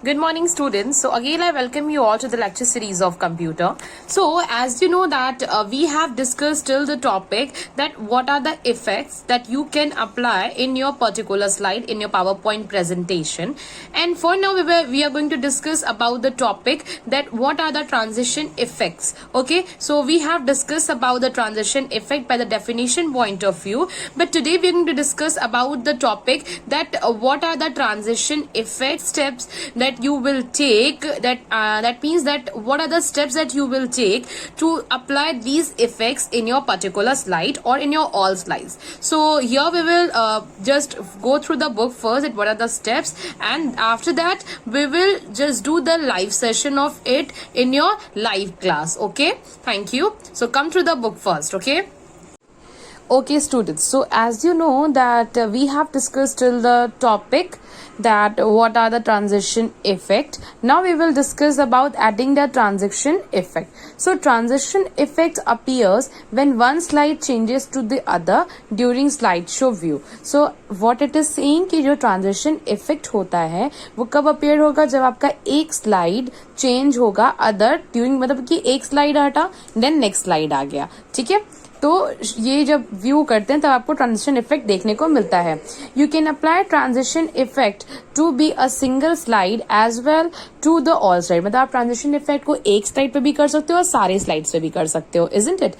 Good morning, students. So again, I welcome you all to the lecture series of computer. So as you know that we have discussed till the topic that what are the effects that you can apply in your particular slide in your PowerPoint presentation. And for now, we are going to discuss about the topic that what are the transition effects. Okay, so we have discussed about the transition effect by the definition point of view. But today we are going to discuss about the topic that what are the transition effect steps that you will take, that means that what are the steps that you will take to apply these effects in your particular slide or in your all slides. So here we will just go through the book first, that what are the steps, and after that we will just do the live session of it in your live class. Okay, thank you. So come through the book first. Okay, students, so as you know that we have discussed till the topic that what are the transition effect. Now we will discuss about adding the transition effect. So transition effect appears when one slide changes to the other during slideshow view. So what it is saying कि जो transition effect होता है वो कब appear होगा, जब आपका एक slide change होगा other during, मतलब कि एक slide हटा then next slide आ गया. ठीक है, तो ये जब व्यू करते हैं तब आपको ट्रांजिशन इफेक्ट देखने को मिलता है. You can apply transition effect to be a single slide as well to the all slide. मतलब आप ट्रांजिशन इफेक्ट को एक स्लाइड पे भी कर सकते हो और सारे स्लाइड्स पे भी कर सकते हो, इजंट इट?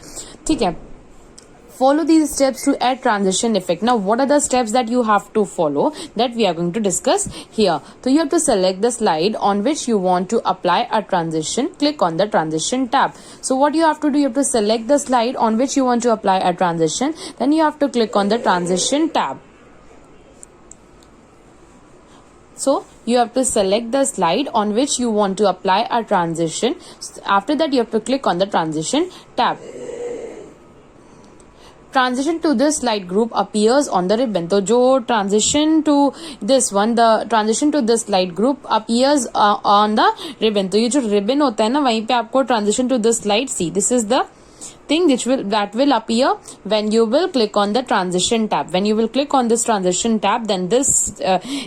ठीक है. Follow these steps to add transition effect. Now, what are the steps that you have to follow that we are going to discuss here? So, you have to select the slide on which you want to apply a transition. Click on the transition tab. So, what you have to do, you have to select the slide on which you want to apply a transition. Then you have to click on the transition tab. So, you have to select the slide on which you want to apply a transition. After that, you have to click on the transition tab. Transition to this slide group appears on the ribbon. तो जो transition to this one, the transition to this slide group appears on the ribbon. तो ये जो ribbon होता है ना, वहीं पे आपको transition to this slide, see, this is the thing that will appear when you will click on the transition tab. When you will click on this transition tab, then this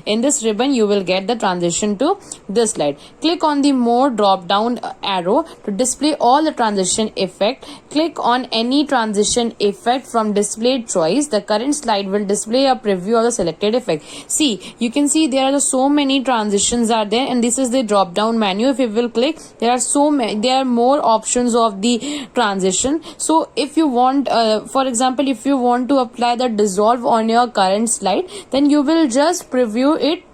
in this ribbon you will get the transition to this slide. Click on the more drop down arrow to display all the transition effect. Click on any transition effect from displayed choice. The current slide will display a preview of the selected effect. See, you can see there are so many transitions are there, and this is the drop down menu. If you will click, there are so many, there are more options of the transition. So if you want, for example, if you want to apply the dissolve on your current slide, then you will just preview it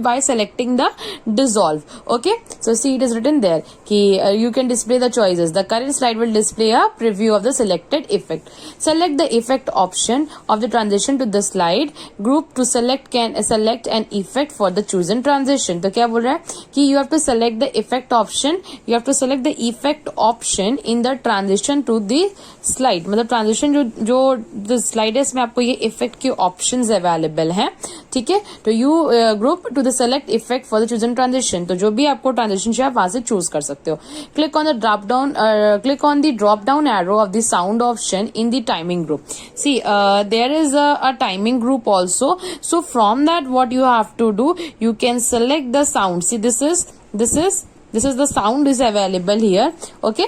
by selecting the dissolve. Okay, so see, it is written there कि you can display the choices. The current slide will display a preview of the selected effect. Select the effect option of the transition to the slide group to select an effect for the chosen transition. तो क्या बोल रहा है कि you have to select the effect option. You have to select the effect option in the transition to the slide. मतलब transition जो slide है इसमें आपको ये effect के options available हैं. ठीक है, तो you group to the select effect for the chosen transition. तो जो भी आपको transition चाहिए आप वहां से choose कर सकते हो. Click on the drop down arrow of the sound option in the timing group. See, there is a timing group also. So from that, what you have to do, you can select the sound. See, this is the sound is available here. Okay.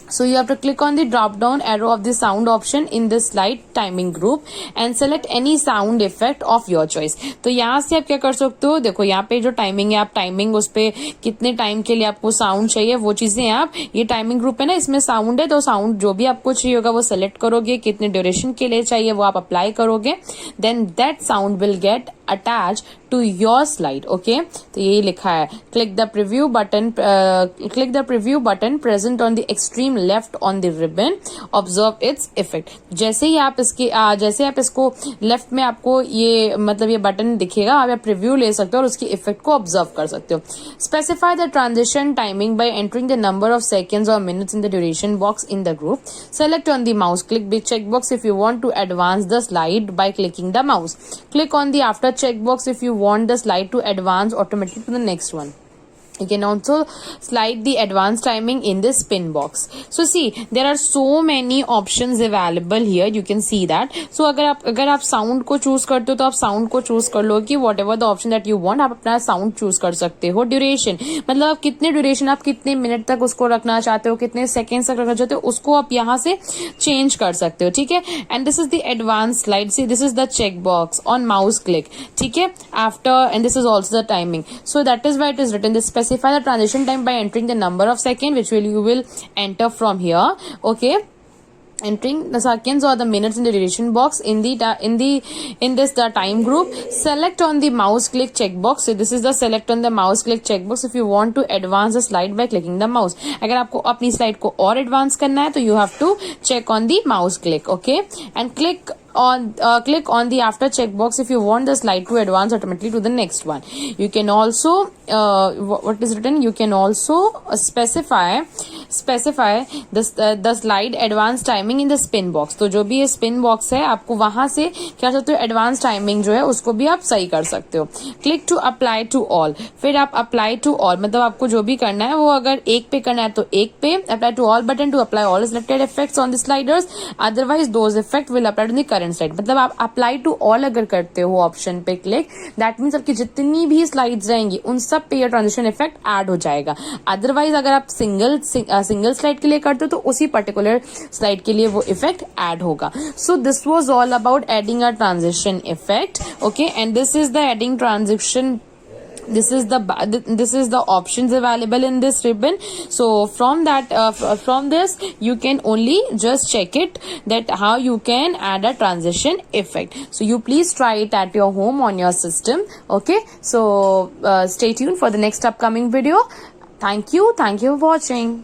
So you have to click on the drop down arrow of the sound option in the slide timing group and select any sound effect of your choice. तो यहाँ से आप क्या कर सकते हो, देखो यहाँ पे जो टाइमिंग है, आप टाइमिंग उस पे कितने टाइम के लिए आपको साउंड चाहिए वो चीजें आप, ये टाइमिंग ग्रुप है ना, इसमें साउंड है, तो साउंड जो भी आपको चाहिए होगा वो सेलेक्ट करोगे, कितने ड्यूरेशन के लिए चाहिए वो आप अप्लाई करोगे, then that sound will get attach to your slide. Okay, तो यही लिखा है. Click the preview button present on the extreme left on the ribbon. Observe its effect. जैसे ही आप इसको लेफ्ट में आपको ये मतलब ये बटन दिखेगा, आप प्रीव्यू ले सकते हो और उसकी इफेक्ट को ऑब्जर्व कर सकते हो. Specify the transition timing by entering the number of seconds और minutes in the duration box in the group. Select on the mouse. Click the check box if you want to advance the slide by clicking the mouse. Click on the after checkbox if you want the slide to advance automatically to the next one. You can also slide the advanced timing in this pin box. So see, there are so many options available here. You can see that. So अगर आप sound को choose करते हो तो आप sound को choose कर लो कि whatever the option that you want, आप अपना sound choose कर सकते हो. Duration मतलब आप कितने duration, आप कितने मिनट तक उसको रखना चाहते हो, कितने seconds तक रखना चाहते हो, उसको आप यहाँ से change कर सकते हो. ठीक है. And this is the advanced slide. See, this is the check box on mouse click. ठीक है. After, and this is also the timing. So that is why it is written this. Specify the transition time by entering the number of seconds which you will enter from here. Okay, entering the seconds or the minutes in the duration box in this time group. Select on the mouse click checkbox. So this is the select on the mouse click checkbox if you want to advance the slide by clicking the mouse. अगर आपको अपनी slide को और advance करना है तो you have to check on the mouse click. Okay, and click on the after checkbox if you want the slide to advance automatically to the next one. You can also what is written, you can also specify the slide advance timing in the spin box. तो जो भी ये spin box है आपको वहां से क्या चाहते हो, advance timing जो है उसको भी आप सही कर सकते हो. Click to apply to all. फिर आप apply to all मतलब आपको जो भी करना है वो अगर एक पे करना है तो एक पे. Apply to all button to apply all selected effects on the sliders. Otherwise those effects will apply to the current slide. मतलब आप अप्लाई टू ऑल अगर करते हो ऑप्शन पे क्लिक, दैट मीन्स आपकी जितनी भी स्लाइड्स रहेंगी उन सब पे ये ट्रांजिशन इफेक्ट ऐड हो जाएगा. अदरवाइज अगर आप सिंगल स्लाइड के लिए करते हो तो उसी पर्टिकुलर स्लाइड के लिए वो इफेक्ट ऐड होगा. So this was all about adding a transition effect. Okay, and this is the adding transition. This is the options available in this ribbon. So from this you can only just check it that how you can add a transition effect. So you please try it at your home on your system. Okay, so stay tuned for the next upcoming video. Thank you for watching.